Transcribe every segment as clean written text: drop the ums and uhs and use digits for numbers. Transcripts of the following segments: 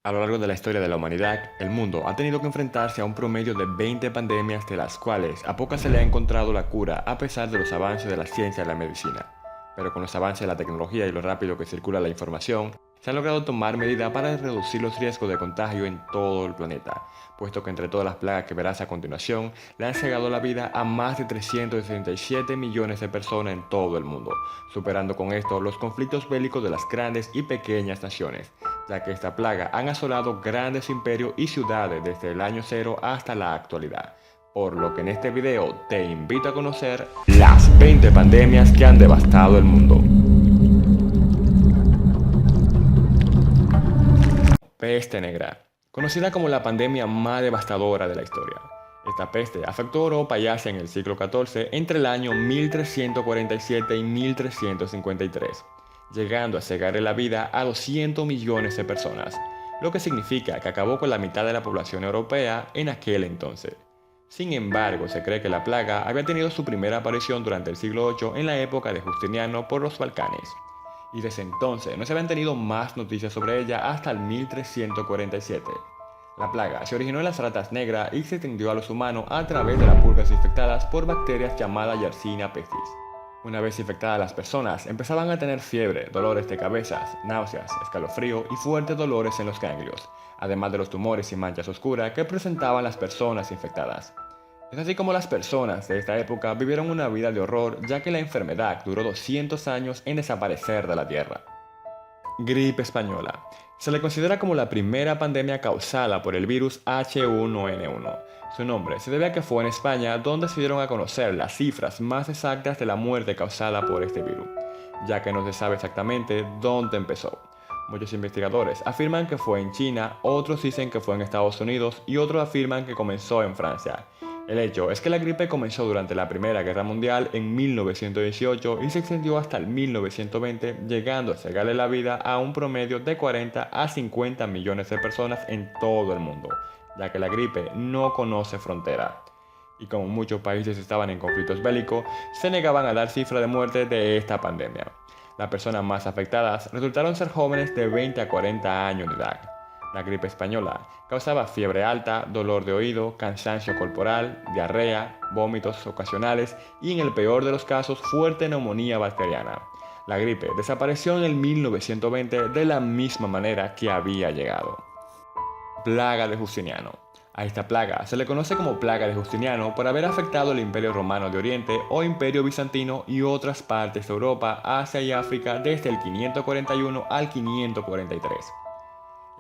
A lo largo de la historia de la humanidad, el mundo ha tenido que enfrentarse a un promedio de 20 pandemias, de las cuales a pocas se le ha encontrado la cura a pesar de los avances de la ciencia y la medicina. Pero con los avances de la tecnología y lo rápido que circula la información, se han logrado tomar medidas para reducir los riesgos de contagio en todo el planeta, puesto que entre todas las plagas que verás a continuación, le han cegado la vida a más de 367 millones de personas en todo el mundo, superando con esto los conflictos bélicos de las grandes y pequeñas naciones, ya que esta plaga han asolado grandes imperios y ciudades desde el año cero hasta la actualidad. Por lo que en este video te invito a conocer las 20 pandemias que han devastado el mundo. Peste negra, conocida como la pandemia más devastadora de la historia. Esta peste afectó a Europa y Asia en el siglo XIV entre el año 1347 y 1353, llegando a cegarle la vida a 200 millones de personas, lo que significa que acabó con la mitad de la población europea en aquel entonces. Sin embargo, se cree que la plaga había tenido su primera aparición durante el siglo VIII en la época de Justiniano por los Balcanes, y desde entonces no se habían tenido más noticias sobre ella hasta el 1347. La plaga se originó en las ratas negras y se extendió a los humanos a través de las pulgas infectadas por bacterias llamadas Yersinia pestis. Una vez infectadas las personas, empezaban a tener fiebre, dolores de cabeza, náuseas, escalofrío y fuertes dolores en los ganglios, además de los tumores y manchas oscuras que presentaban las personas infectadas. Es así como las personas de esta época vivieron una vida de horror, ya que la enfermedad duró 200 años en desaparecer de la Tierra. Gripe española. Se le considera como la primera pandemia causada por el virus H1N1. Su nombre se debe a que fue en España donde se dieron a conocer las cifras más exactas de la muerte causada por este virus, ya que no se sabe exactamente dónde empezó. Muchos investigadores afirman que fue en China, otros dicen que fue en Estados Unidos y otros afirman que comenzó en Francia. El hecho es que la gripe comenzó durante la Primera Guerra Mundial en 1918 y se extendió hasta el 1920, llegando a cegarle la vida a un promedio de 40 a 50 millones de personas en todo el mundo, ya que la gripe no conoce frontera. Y como muchos países estaban en conflictos bélicos, se negaban a dar cifra de muerte de esta pandemia. Las personas más afectadas resultaron ser jóvenes de 20 a 40 años de edad. La gripe española causaba fiebre alta, dolor de oído, cansancio corporal, diarrea, vómitos ocasionales y en el peor de los casos fuerte neumonía bacteriana. La gripe desapareció en el 1920 de la misma manera que había llegado. Plaga de Justiniano. A esta plaga se le conoce como plaga de Justiniano por haber afectado el Imperio Romano de Oriente o Imperio Bizantino y otras partes de Europa, Asia y África desde el 541 al 543.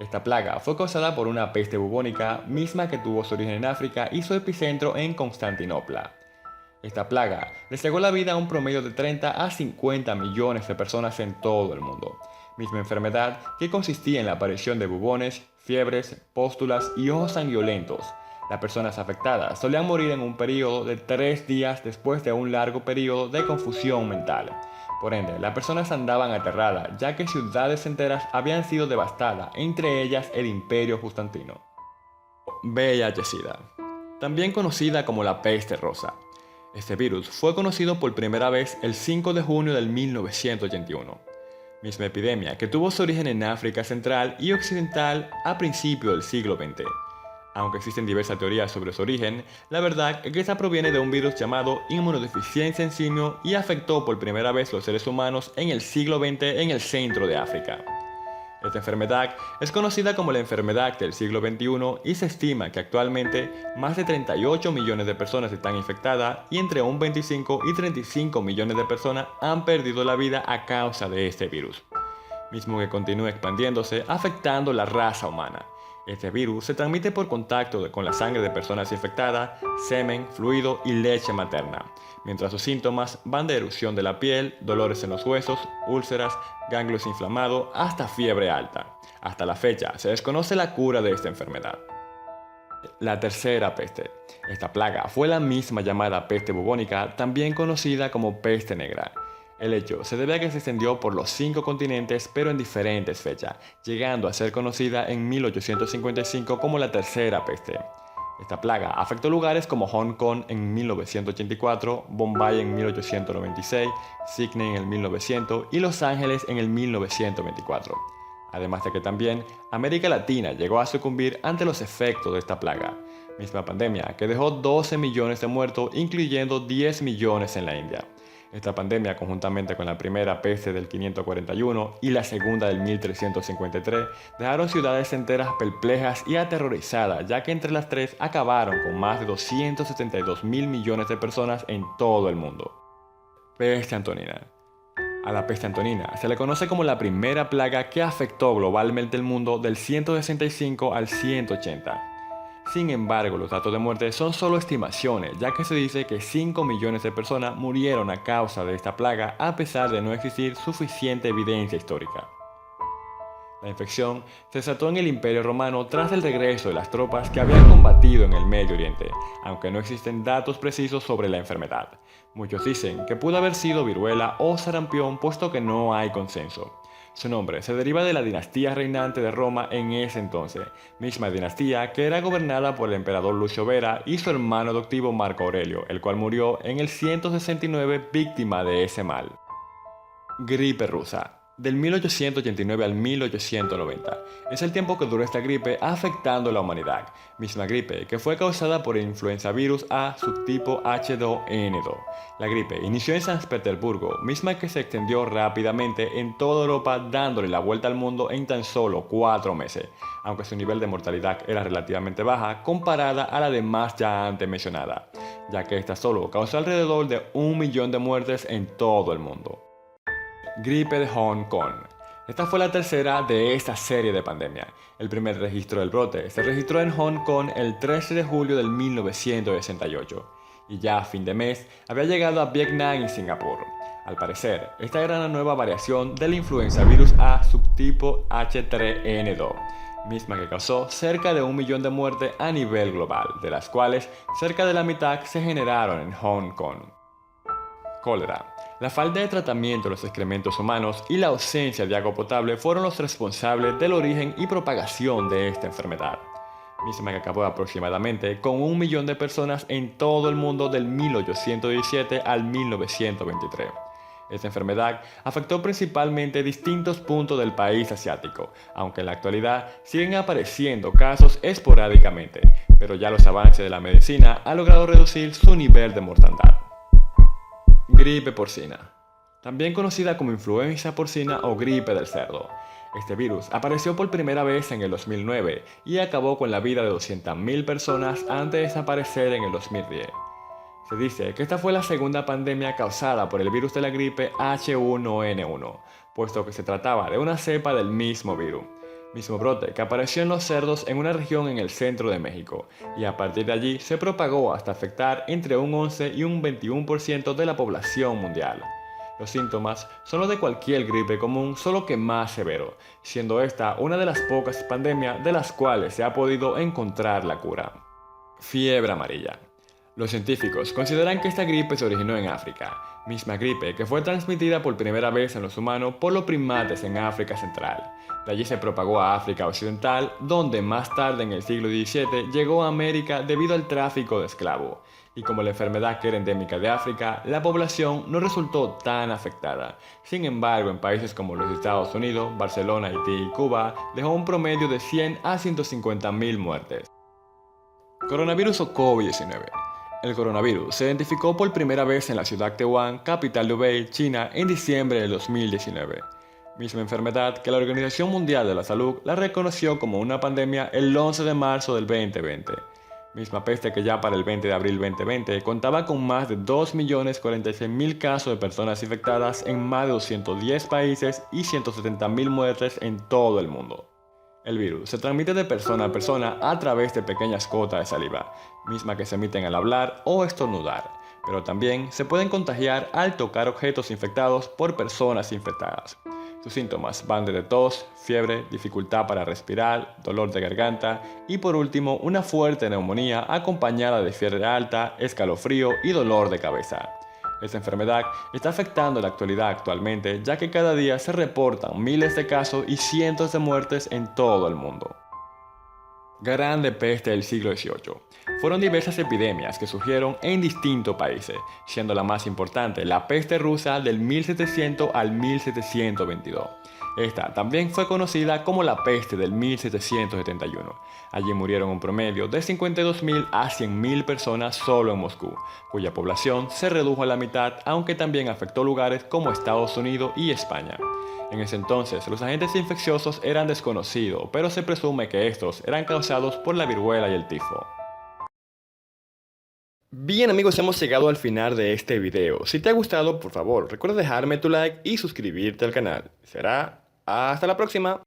Esta plaga fue causada por una peste bubónica, misma que tuvo su origen en África y su epicentro en Constantinopla. Esta plaga le cegó la vida a un promedio de 30 a 50 millones de personas en todo el mundo. Misma enfermedad que consistía en la aparición de bubones, fiebres, pústulas y ojos sanguinolentos. Las personas afectadas solían morir en un periodo de 3 días después de un largo periodo de confusión mental. Por ende, las personas andaban aterradas, ya que ciudades enteras habían sido devastadas, entre ellas el Imperio Justantino. VIH-Sida, también conocida como la peste rosa. Este virus fue conocido por primera vez el 5 de junio del 1981. Misma epidemia que tuvo su origen en África Central y Occidental a principios del siglo XX. Aunque existen diversas teorías sobre su origen, la verdad es que esta proviene de un virus llamado inmunodeficiencia en simio y afectó por primera vez los seres humanos en el siglo XX en el centro de África. Esta enfermedad es conocida como la enfermedad del siglo XXI y se estima que actualmente más de 38 millones de personas están infectadas y entre un 25 y 35 millones de personas han perdido la vida a causa de este virus, mismo que continúa expandiéndose afectando la raza humana. Este virus se transmite por contacto con la sangre de personas infectadas, semen, fluido y leche materna, mientras sus síntomas van de erupción de la piel, dolores en los huesos, úlceras, ganglios inflamados, hasta fiebre alta. Hasta la fecha se desconoce la cura de esta enfermedad. La tercera peste. Esta plaga fue la misma llamada peste bubónica, también conocida como peste negra. El hecho se debe a que se extendió por los 5 continentes pero en diferentes fechas, llegando a ser conocida en 1855 como la tercera peste. Esta plaga afectó lugares como Hong Kong en 1984, Bombay en 1896, Sydney en el 1900 y Los Ángeles en el 1924. Además de que también América Latina llegó a sucumbir ante los efectos de esta plaga, misma pandemia que dejó 12 millones de muertos, incluyendo 10 millones en la India. Esta pandemia, conjuntamente con la primera peste del 541 y la segunda del 1353, dejaron ciudades enteras perplejas y aterrorizadas, ya que entre las tres acabaron con más de 272 mil millones de personas en todo el mundo. Peste antonina. A la peste antonina se le conoce como la primera plaga que afectó globalmente el mundo del 165 al 180. Sin embargo, los datos de muerte son solo estimaciones, ya que se dice que 5 millones de personas murieron a causa de esta plaga a pesar de no existir suficiente evidencia histórica. La infección se desató en el Imperio Romano tras el regreso de las tropas que habían combatido en el Medio Oriente, aunque no existen datos precisos sobre la enfermedad. Muchos dicen que pudo haber sido viruela o sarampión, puesto que no hay consenso. Su nombre se deriva de la dinastía reinante de Roma en ese entonces, misma dinastía que era gobernada por el emperador Lucio Vera y su hermano adoptivo Marco Aurelio, el cual murió en el 169 víctima de ese mal. Gripe rusa. Del 1889 al 1890 es el tiempo que duró esta gripe afectando a la humanidad, misma gripe que fue causada por el influenza virus A subtipo H2N2. La gripe inició en San Petersburgo, misma que se extendió rápidamente en toda Europa, dándole la vuelta al mundo en tan solo 4 meses, aunque su nivel de mortalidad era relativamente baja comparada a la demás ya antes mencionada, ya que esta solo causó alrededor de 1 millón de muertes en todo el mundo. Gripe de Hong Kong. Esta fue la tercera de esta serie de pandemias. El primer registro del brote se registró en Hong Kong el 13 de julio del 1968 y ya a fin de mes había llegado a Vietnam y Singapur. Al parecer, esta era una nueva variación del influenza virus A subtipo H3N2, misma que causó cerca de 1 millón de muertes a nivel global, de las cuales cerca de la mitad se generaron en Hong Kong. Cólera. La falta de tratamiento de los excrementos humanos y la ausencia de agua potable fueron los responsables del origen y propagación de esta enfermedad, misma que acabó aproximadamente con 1 millón de personas en todo el mundo del 1817 al 1923. Esta enfermedad afectó principalmente distintos puntos del país asiático, aunque en la actualidad siguen apareciendo casos esporádicamente, pero ya los avances de la medicina han logrado reducir su nivel de mortandad. Gripe porcina, también conocida como influenza porcina o gripe del cerdo. Este virus apareció por primera vez en el 2009 y acabó con la vida de 200.000 personas antes de desaparecer en el 2010. Se dice que esta fue la segunda pandemia causada por el virus de la gripe H1N1, puesto que se trataba de una cepa del mismo virus. Mismo brote que apareció en los cerdos en una región en el centro de México, y a partir de allí se propagó hasta afectar entre un 11 y un 21% de la población mundial. Los síntomas son los de cualquier gripe común, solo que más severo, siendo esta una de las pocas pandemias de las cuales se ha podido encontrar la cura. Fiebre amarilla. Los científicos consideran que esta gripe se originó en África, misma gripe que fue transmitida por primera vez en los humanos por los primates en África Central. De allí se propagó a África Occidental, donde más tarde en el siglo XVII llegó a América debido al tráfico de esclavos. Y como la enfermedad que era endémica de África, la población no resultó tan afectada. Sin embargo, en países como los Estados Unidos, Barcelona, Haití y Cuba, dejó un promedio de 100 a 150.000 muertes. Coronavirus o COVID-19. El coronavirus se identificó por primera vez en la ciudad de Wuhan, capital de Hubei, China, en diciembre de 2019. Misma enfermedad que la Organización Mundial de la Salud la reconoció como una pandemia el 11 de marzo del 2020. Misma peste que ya para el 20 de abril 2020 contaba con más de 2.046.000 casos de personas infectadas en más de 210 países y 170.000 muertes en todo el mundo. El virus se transmite de persona a persona a través de pequeñas gotas de saliva, misma que se emiten al hablar o estornudar, pero también se pueden contagiar al tocar objetos infectados por personas infectadas. Sus síntomas van desde tos, fiebre, dificultad para respirar, dolor de garganta y por último una fuerte neumonía acompañada de fiebre alta, escalofrío y dolor de cabeza. Esta enfermedad está afectando la actualidad actualmente, ya que cada día se reportan miles de casos y cientos de muertes en todo el mundo. Grande peste del siglo XVIII. Fueron diversas epidemias que surgieron en distintos países, siendo la más importante la peste rusa del 1700 al 1722. Esta también fue conocida como la peste del 1771. Allí murieron un promedio de 52.000 a 100.000 personas solo en Moscú, cuya población se redujo a la mitad, aunque también afectó lugares como Estados Unidos y España. En ese entonces, los agentes infecciosos eran desconocidos, pero se presume que estos eran causados por la viruela y el tifo. Bien amigos, hemos llegado al final de este video. Si te ha gustado, por favor, recuerda dejarme tu like y suscribirte al canal. Será hasta la próxima.